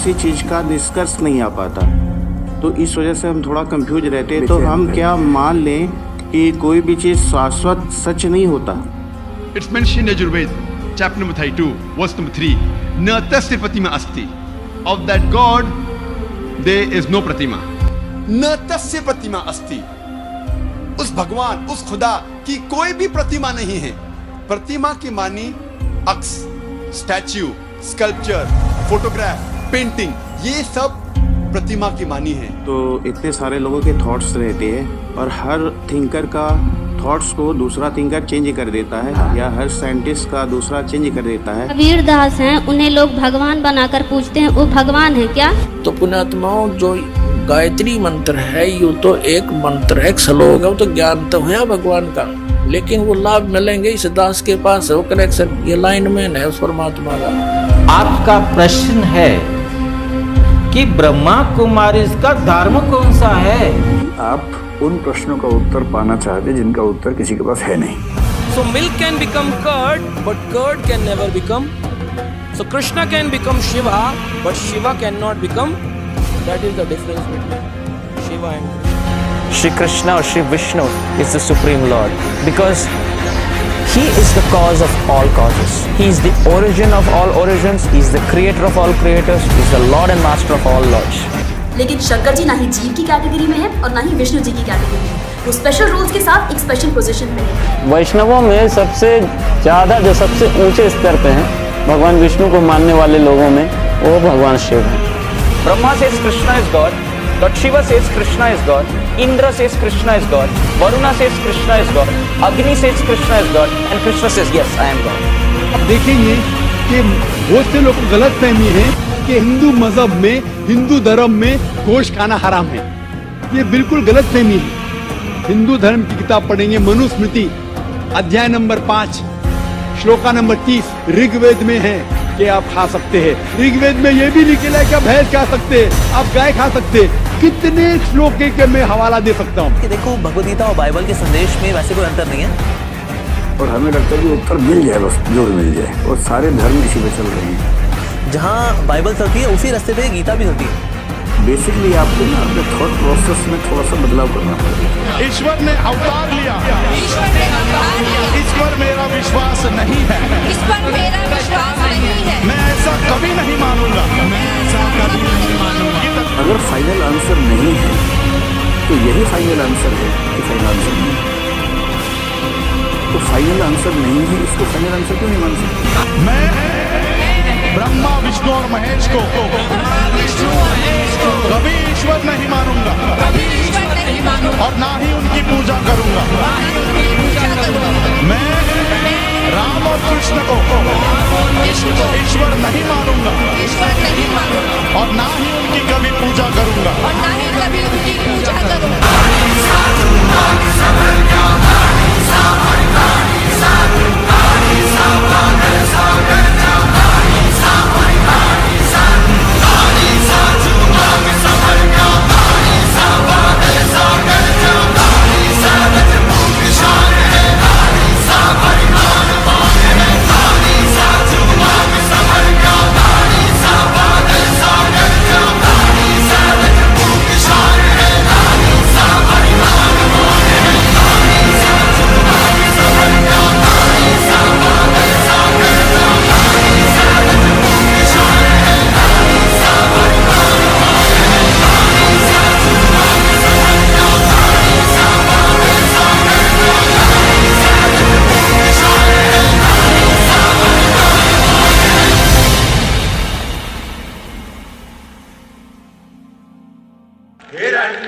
किसी चीज़ का निष्कर्ष नहीं आ पाता, तो इस वजह से हम थोड़ा कंफ्यूज रहते हैं। तो हम क्या मान लें कि कोई भी चीज़ शाश्वत सच नहीं होता? It's mentioned in Yajurved, chapter number 32, verse number 3. न तस्य प्रतिमा अस्ति. Of that God, there is no प्रतिमा. न तस्य प्रतिमा अस्ति. उस भगवान, उस खुदा की कोई भी प्रतिमा नहीं है। प्रतिमा की मानी अक्स, स्टैच्यू, स्कल्पचर, फोटोग्राफ, पेंटिंग, ये सब प्रतिमा की मानी है। तो इतने सारे लोगों के थॉट्स रहते हैं और हर थिंकर का थॉट्स को दूसरा थिंकर चेंज कर देता है, या हर साइंटिस्ट का दूसरा चेंज कर देता है। कबीर दास हैं, उन्हें लोग भगवान बनाकर पूछते हैं, वो भगवान है क्या? तो पुण्यात्माओं, जो गायत्री मंत्र है, ये तो एक मंत्र है, एक श्लोक है, वो तो ज्ञान तो है भगवान का, लेकिन वो लाभ मिलेंगे इस दास के पास, वो कनेक्शन, ये लाइनमैन है उस परमात्मा का। आपका प्रश्न है कि ब्रह्मा कुमारी का धर्म कौन सा है? आप उन प्रश्नों का उत्तर पाना चाहते हैं जिनका उत्तर किसी के पास है नहीं। So milk can become curd, but curd can never become. So Krishna can become Shiva, but Shiva cannot become. That is the difference between Shiva and Krishna. Shri Krishna or Shri Vishnu is the Supreme Lord because He is the cause of all causes. He is the origin of all origins. He is the creator of all creators. He is the Lord and Master of all lords. लेकिन शंकर जी ना ही जीव की category में है और ना ही विष्णु जी की category में है। वो स्पेशल रूल्स के साथ एक स्पेशल पोजीशन पे है। वैष्णवों में सबसे ज़्यादा जो सबसे ऊंचे स्तर पे हैं भगवान विष्णु को मानने वाले लोगों में, वो भगवान शिव हैं। Brahma says Krishna is God. Lord Shiva says Krishna is God. Indra says Krishna is God. Varuna says Krishna is God. Agni says Krishna is God. And Krishna says, yes, I am God. अब देखेंगे कि बहुत से लोग को गलत फहमी है कि हिंदू मजहब में, हिंदू धर्म में गोश्त खाना हराम है। ये बिल्कुल गलत फहमी है। हिंदू धर्म की किताब पढ़ेंगे, मनुस्मृति अध्याय नंबर 5 श्लोका नंबर 30 ऋग्वेद में है कि आप खा सकते हैं। ऋग्वेद में ये भी लिखेला है कि आप भैंस खा सकते हैं, आप गाय खा सकते हैं। कितने श्लोक के मैं हवाला दे सकता हूँ। देखो, भगवद गीता और बाइबल के संदेश में वैसे कोई अंतर नहीं है और हमें लगता है कि उत्तर मिल जाए, बस जो मिल जाए, और सारे धर्म इसी पे चल रहे हैं। जहाँ बाइबल चलती है उसी रास्ते पे गीता भी चलती है। बेसिकली आपको ना अपने थॉट प्रोसेस में थोड़ा सा बदलाव करना पड़ेगा। ईश्वर ने अवतार लिया, ईश्वर मेरा विश्वास नहीं है, ईश्वर मेरा विश्वास नहीं है, मैं ऐसा कभी नहीं मानूंगा, मैं ऐसा कभी नहीं मानूंगा। अगर फाइनल आंसर नहीं है तो यही फाइनल आंसर है कि फाइनल आंसर नहीं है। तो फाइनल आंसर नहीं है, इसको फाइनल आंसर क्यों नहीं मान सकते? मैं ब्रह्मा विष्णु और महेश को कभी ईश्वर नहीं मानूंगा, और ना ही उनकी पूजा करूंगा। मैं राम और कृष्ण को ईश्वर नहीं मानूंगा, और ना ही उनकी कभी पूजा करूंगा।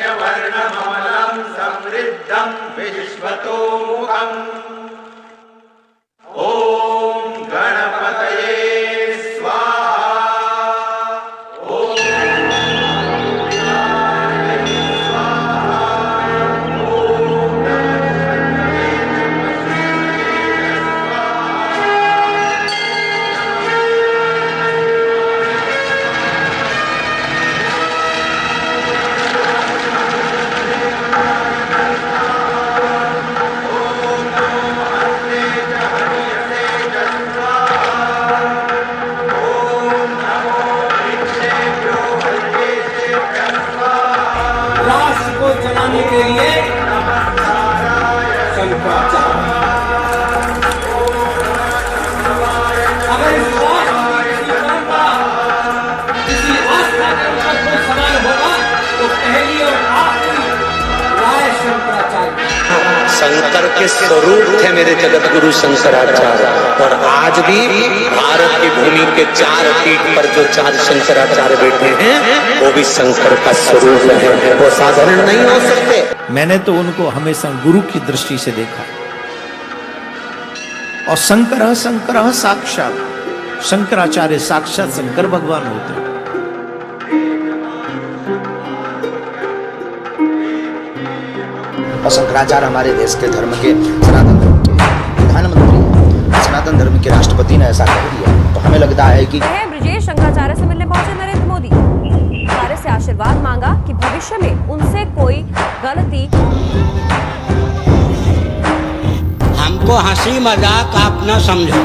हिरण्यवर्णममलं समृद्धं विश्वतोमुखम् ॐ गणपतये स्वाहा। शंकर के स्वरूप थे मेरे जगत गुरु शंकराचार्य। और आज भी भारत की भूमि के 4 पीठ पर जो 4 शंकराचार्य बैठे हैं वो भी शंकर का स्वरूप है, वो साधारण नहीं हो सकते। मैंने तो उनको हमेशा गुरु की दृष्टि से देखा। और शंकर साक्षात, शंकराचार्य साक्षात शंकर भगवान होते हैं। और शंकराचार्य हमारे देश के धर्म के, सनातन धर्म के प्रधानमंत्री हैं, सनातन धर्म के राष्ट्रपति ने ऐसा कह दिया, तो हमें लगता है कि ब्रजेश शंकराचार्य से मिलने पहुंचे नरेंद्र मोदी, आचार्य से आशीर्वाद मांगा कि भविष्य में उनसे कोई गलती। हमको हंसी मजाक आप न समझो,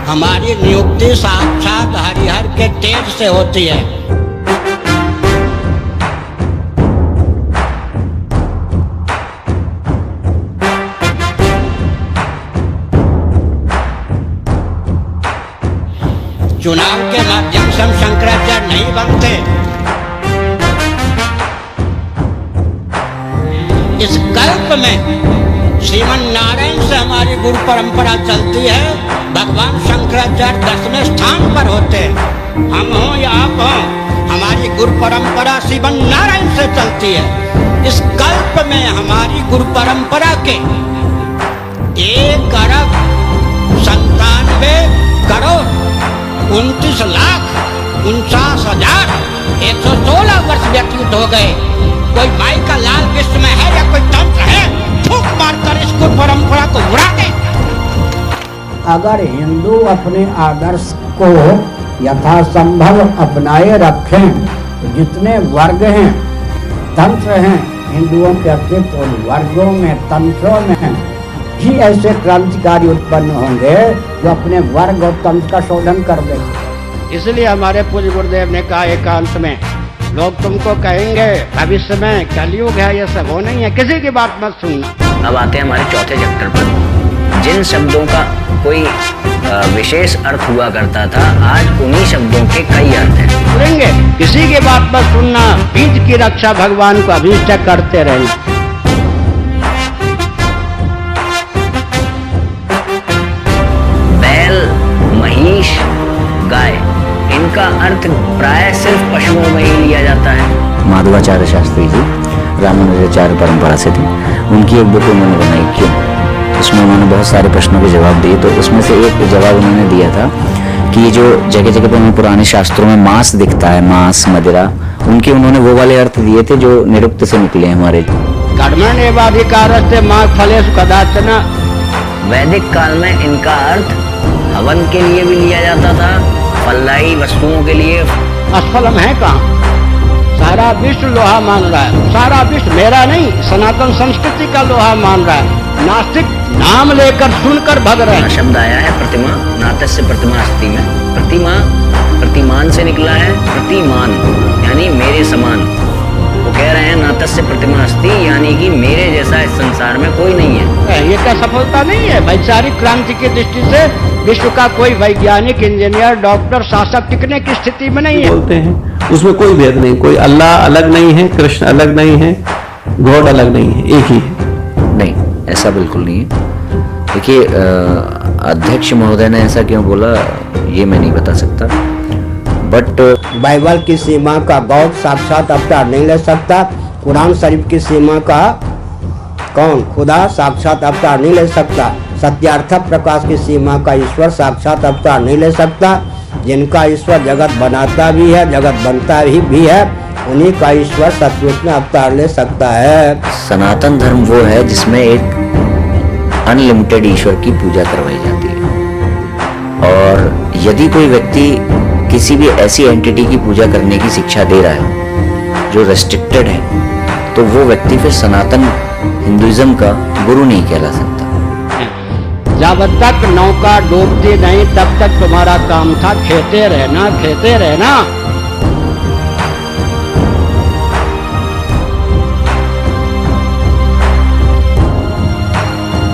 हमारी नियुक्ति साक्षात हरिहर के तेज से होती है। चुनाव के माध्यम से हम शंकराचार्य नहीं बनते। इस कल्प में श्रीमन नारायण से हमारी गुरु परंपरा चलती है। भगवान शंकराचार्य 10वें स्थान पर होते हैं। हम हो या आप हो, हमारी गुरु परंपरा श्रीमन नारायण से चलती है। इस कल्प में हमारी गुरु परंपरा के 1,59,49,49,116 वर्ष व्यतीत हो गए। कोई माई का लाल विश्व में है या कोई तंत्र है, फूंक मारकर इस गुरु परंपरा को उड़ा दे। अगर हिंदू अपने आदर्श को यथासंभव अपनाए रखें तो जितने वर्ग हैं, तंत्र हैं हिंदुओं के अस्तित्व, वर्गों में, तंत्रों में ही ऐसे क्रांतिकारी उत्पन्न होंगे जो अपने वर्ग और तंत्र का शोधन कर देंगे। इसलिए हमारे पूज्य गुरुदेव ने कहा एकांत में, लोग तुमको कहेंगे भविष्य में कलयुग है, ये सब वो नहीं है, किसी की बात मत सुनना। अब आते हैं हमारे चौथे चैप्टर पर। जिन शब्दों का कोई विशेष अर्थ हुआ करता था, आज उन्हीं शब्दों के कई अर्थ हैं। सुनेंगे, किसी की बात मत सुनना, बीज की रक्षा भगवान को अभीष्ट करते रहना। बैल, महिष, गाय, इनका अर्थ प्राय सिर्फ पशुओं में ही लिया जाता है। माधवाचार्य शास्त्री जी रामानुजाचार्य परंपरा से थे, उनकी एक बुक उन्होंने बनाई क्यों, उसमें उन्होंने बहुत सारे प्रश्नों के जवाब दिए। तो उसमें से एक जवाब उन्होंने दिया था कि ये जो जगह जगह पर हमें पुराने शास्त्रों में मांस दिखता है, मांस, मदिरा, उनके उन्होंने वो वाले अर्थ दिए थे जो निरुक्त से निकले हमारे। कर्मण्येवाधिकारस्ते मा फलेषु कदाचन। वैदिक काल में इनका अर्थ हवन के लिए भी लिया जाता था, फलदायी वस्तुओं के लिए। असफलम है कहाँ? सारा विश्व लोहा मान रहा है, सारा विश्व मेरा नहीं, सनातन संस्कृति का लोहा मान रहा है। नास्तिक नाम लेकर सुनकर भग रहे हैं। शब्द आया है प्रतिमा, नातस्य प्रतिमा अस्ति में। प्रतिमा प्रतिमान से निकला है, प्रतिमान यानी मेरे समान। वो कह रहे हैं नातस्य प्रतिमा अस्ति, यानी कि मेरे जैसा इस संसार में कोई नहीं है। ये क्या सफलता नहीं है? वैचारिक क्रांति की दृष्टि से विश्व का कोई वैज्ञानिक, इंजीनियर, डॉक्टर, शासक टिकने की स्थिति में नहीं है। बोलते हैं उसमें कोई भेद नहीं, कोई अल्लाह अलग नहीं है, कृष्ण अलग नहीं है, गॉड अलग नहीं है, एक ही है। नहीं, ऐसा बिल्कुल नहीं है। देखिए, अध्यक्ष महोदय ने ऐसा क्यों बोला ये मैं नहीं बता सकता, बट बाइबल की सीमा का गॉड साक्षात अवतार नहीं ले सकता। कुरान शरीफ की सीमा का कौन, खुदा साक्षात अवतार नहीं ले सकता। सत्यार्थ प्रकाश की सीमा का ईश्वर साक्षात अवतार नहीं ले सकता। जिनका ईश्वर जगत बनाता भी है, जगत बनता भी है, उन्हीं का ईश्वर सचमुच में अवतार ले सकता है। सनातन धर्म वो है जिसमें एक अनलिमिटेड ईश्वर की पूजा करवाई जाती है, और यदि कोई व्यक्ति किसी भी ऐसी एंटिटी की पूजा करने की शिक्षा दे रहा है जो रेस्ट्रिक्टेड है, तो वो व्यक्ति फिर सनातन हिंदुइज्म का गुरु नहीं कहला सकता। जब तक नौका डूबती नहीं तब तक तुम्हारा काम था खेते रहना, खेते रहना।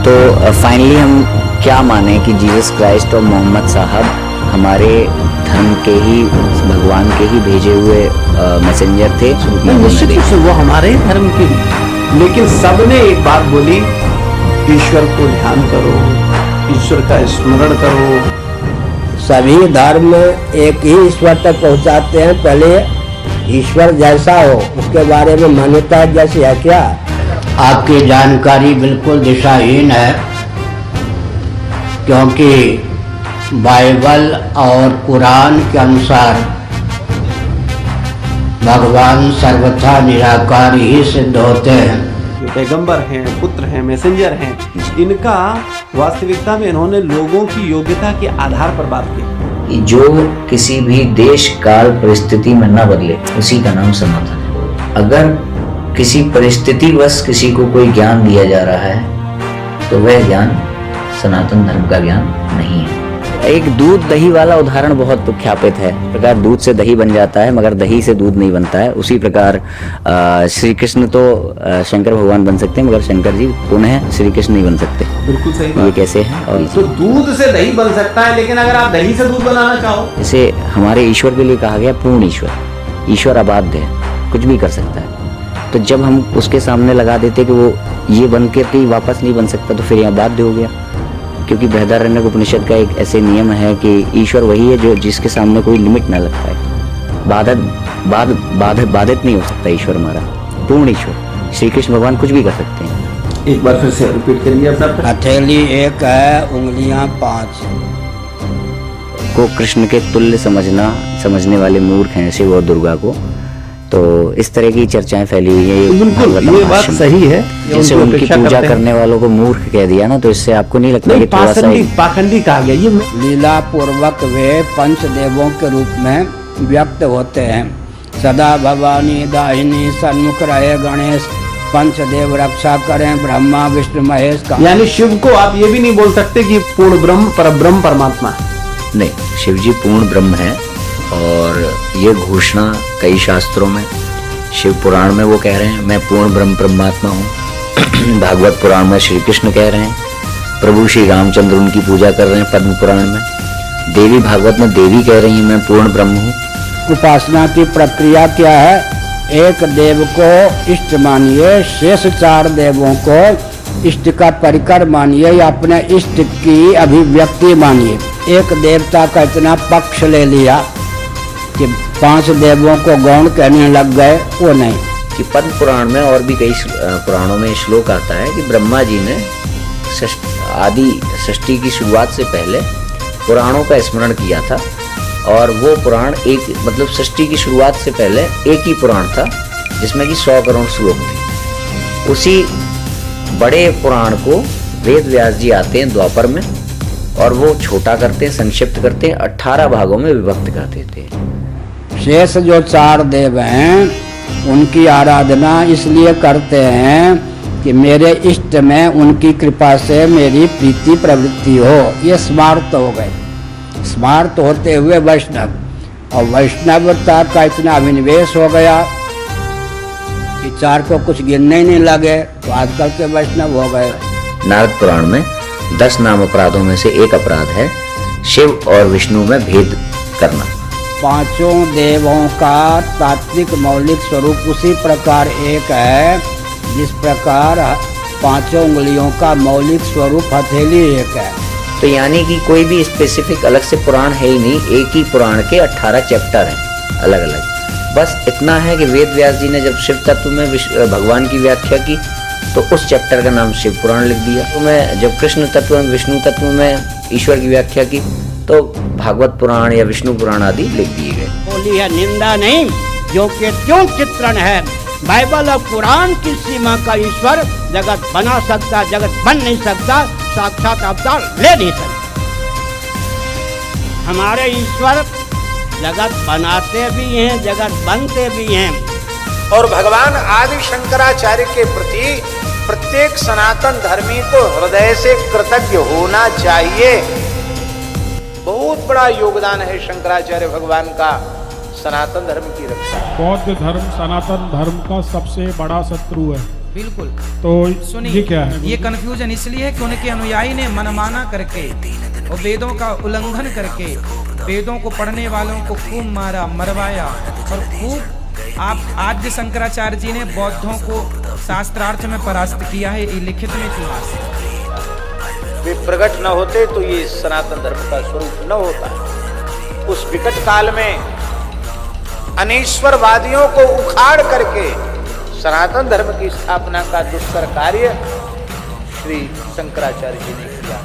तो फाइनली हम क्या माने कि जीसस क्राइस्ट और मोहम्मद साहब हमारे धर्म के ही, भगवान के ही भेजे हुए मैसेंजर थे। निश्चित रूप से वो हमारे धर्म के लेकिन सबने एक बात बोली, ईश्वर को ध्यान करो, ईश्वर का स्मरण करो। सभी धर्म एक ही ईश्वर तक पहुंचाते हैं। पहले ईश्वर जैसा हो उसके बारे में मान्यता जैसी है क्या? आपकी जानकारी बिल्कुल दिशाहीन है, क्योंकि बाइबल और कुरान के अनुसार भगवान सर्वथा निराकार ही सिद्ध होते हैं। जो पैगंबर हैं, पुत्र हैं, मैसेंजर हैं, इनका वास्तविकता में इन्होंने लोगों की योग्यता के आधार पर बात की। जो किसी भी देश काल परिस्थिति में न बदले, उसी का नाम सनातन है। अगर किसी परिस्थितिवश किसी को कोई ज्ञान दिया जा रहा है तो वह ज्ञान सनातन धर्म का ज्ञान नहीं है। एक दूध दही वाला उदाहरण बहुत ख्यापित है। इस प्रकार दूध से दही बन जाता है, मगर दही से दूध नहीं बनता है। उसी प्रकार श्री कृष्ण तो शंकर भगवान बन सकते हैं, मगर शंकर जी पुनः श्री कृष्ण नहीं बन सकते। बिल्कुल सही। ये कैसे है? और तो दूध से दही बन सकता है, लेकिन अगर आप दही से दूध बनाना चाहो, जैसे हमारे ईश्वर के लिए कहा गया पूर्ण ईश्वर, ईश्वर अबाध्य है, कुछ भी कर सकता है। तो जब हम उसके सामने लगा देते कि वो ये बन के कहीं वापस नहीं बन सकता, तो फिर यहाँ बाध्य हो गया। क्योंकि बृहदारण्यक उपनिषद का एक ऐसे नियम है कि ईश्वर वही है जो जिसके सामने कोई लिमिट ना लग पाए। बाधित नहीं हो सकता ईश्वर हमारा, पूर्ण ईश्वर। श्री कृष्ण भगवान कुछ भी कर सकते हैं। एक बार फिर से रिपीट करेंगे अपना। हथेली एक है, उंगलियां 5। को कृष्ण के तुल्य समझने वाले मूर्ख हैं शिव और दुर्गा को। तो इस तरह की चर्चाएं फैली हुई है। ये बात सही है। जैसे उनकी पूजा करने वालों को मूर्ख कह दिया ना, तो इससे आपको नहीं लगता कि थोड़ा सा पाखंडी कहा गया? ये लीला पूर्वक वे पंचदेवों के रूप में व्यक्त होते हैं। सदा भवानी दाहिनी सन्मुख रहे गणेश, पंचदेव रक्षा करें ब्रह्मा विष्णु महेश का। यानी शिव को आप ये भी नहीं बोल सकते कि पूर्ण ब्रह्म परब्रह्म परमात्मा है। नहीं, शिव जी पूर्ण ब्रह्म है, और ये घोषणा कई शास्त्रों में, शिव पुराण में वो कह रहे हैं मैं पूर्ण ब्रह्म परमात्मा हूँ। भागवत पुराण में श्री कृष्ण कह रहे हैं, प्रभु श्री रामचंद्र उनकी पूजा कर रहे हैं पद्म पुराण में। देवी भागवत में देवी कह रही है मैं पूर्ण ब्रह्म हूँ। उपासना की प्रक्रिया क्या है? एक देव को इष्ट मानिए, शेष 4 देवों को इष्ट का परिकर मानिए या अपने इष्ट की अभिव्यक्ति मानिए। एक देवता का इतना पक्ष ले लिया कि 5 देवों को गौण कहने लग गए, वो नहीं। कि पद्म पुराण में और भी कई पुराणों में श्लोक आता है कि ब्रह्मा जी ने आदि सृष्टि की शुरुआत से पहले पुराणों का स्मरण किया था, और वो पुराण एक मतलब सृष्टि की शुरुआत से पहले एक ही पुराण था जिसमें कि 100 करोड़ श्लोक थे। उसी बड़े पुराण को वेद व्यास जी आते हैं द्वापर में, और वो छोटा करते हैं, संक्षिप्त करते हैं, 18 भागों में विभक्त कर देते हैं। शेष जो 4 देव हैं उनकी आराधना इसलिए करते हैं कि मेरे इष्ट में उनकी कृपा से मेरी प्रीति प्रवृत्ति हो। ये स्मार्त हो गए। स्मार्त होते हुए वैष्णव, और वैष्णवता का इतना अभिनिवेश हो गया कि 4 को कुछ गिनने ही नहीं लगे, तो आजकल के वैष्णव हो गए। नारद पुराण में 10 नाम अपराधों में से एक अपराध है शिव और विष्णु में भेद करना। 5 देवों का तात्विक मौलिक स्वरूप उसी प्रकार एक है जिस प्रकार 5 उंगलियों का मौलिक स्वरूप हथेली एक है। तो यानी कि कोई भी स्पेसिफिक अलग से पुराण है ही नहीं, एक ही पुराण के 18 चैप्टर हैं अलग अलग। बस इतना है कि वेद व्यास जी ने जब शिव तत्व में भगवान की व्याख्या की तो उस चैप्टर का नाम शिव पुराण लिख दिया। तो मैं जब कृष्ण तत्व में विष्णु तत्व में ईश्वर की व्याख्या की तो भागवत पुराण या विष्णु पुराण आदि लिख दिए गए। बोली है निंदा नहीं, जो कि क्यों चित्रण है। बाइबल और कुरान की सीमा का ईश्वर जगत बना सकता, जगत बन नहीं सकता, साक्षात अवतार ले नहीं सकता। हमारे ईश्वर जगत बनाते भी हैं, जगत बनते भी हैं। और भगवान आदि शंकराचार्य के प्रति प्रत्येक सनातन धर्मी को हृदय से कृतज्ञ होना चाहिए। बहुत बड़ा योगदान है शंकराचार्य भगवान का सनातन धर्म की रक्षा। बौद्ध धर्म सनातन धर्म का सबसे बड़ा शत्रु है। बिल्कुल। तो सुनिए, ये क्या है? ये कंफ्यूजन इसलिए है कि उनके अनुयायी ने मनमाना करके और वेदों का उल्लंघन करके वेदों को पढ़ने वालों को खूब मारा, मरवाया, और खूब आप आद्य शंकराचार्य जी ने बौद्धों को शास्त्रार्थ में परास्त किया है, ये लिखित में इतिहास है। वे प्रकट न होते तो ये सनातन धर्म का स्वरूप न होता। उस विकट काल में अनीश्वरवादियों को उखाड़ करके सनातन धर्म की स्थापना का दुष्कर कार्य श्री शंकराचार्य जी ने किया।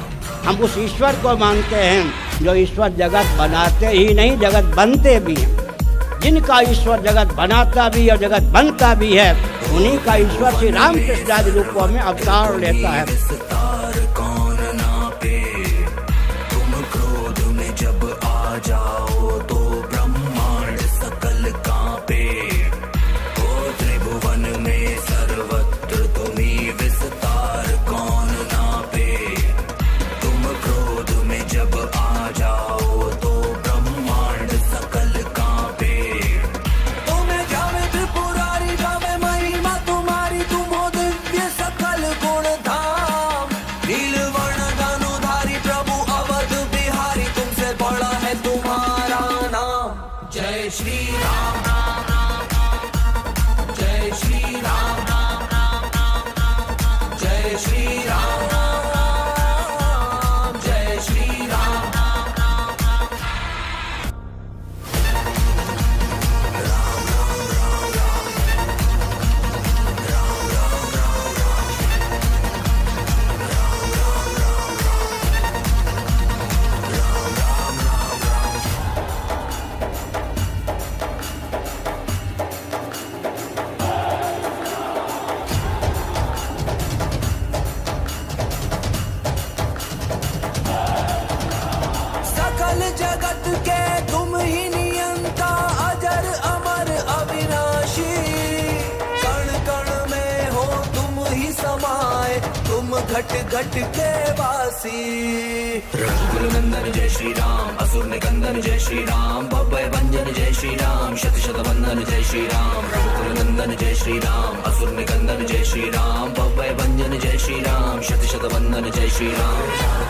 हम उस ईश्वर को मानते हैं जो ईश्वर जगत बनाते ही नहीं, जगत बनते भी हैं। जिनका ईश्वर जगत बनाता भी और जगत बनता भी है, उन्हीं का ईश्वर श्री रामकृष्ण आदि रूपों में अवतार लेता है। तुम क्रोध में जब आ जाओ तो ब्रह्मांड सकल कांपे। ओ त्रिभुवन में सर्वत्र तुम्ही विस्तार कौन नापे। तुम क्रोध में जब आ जाओ तो ब्रह्मांड सकल कांपे। तुम्हें जावे त्रिपुरारी गावे महिमा तुम्हारी, तुम हो दिव्य सकल गुण धाम। नीलवर्ण धनुधारी प्रभु अवध बिहारी, तुमसे बड़ा है तुम्हारा नाम। जय श्री राम राम राम राम, जय श्री राम राम राम राम, जय श्री राम राम राम, जय श्री राम राम राम राम। सकल जगत के तुम ही नियंता, अजर अमर अविनाशी। कण कण में हो तुम ही समाये, तुम घट घट के वासी। रघुकुल नंदन जय श्री राम, असुर निकंदन जय श्री राम, भव्य भंजन जय श्री राम, शत शत वंदन जय श्री राम। रघुकुल नंदन जय श्री राम, असुर निकंदन जय श्री राम, भव्य भंजन जय श्री राम, शत शत वंदन जय श्री राम।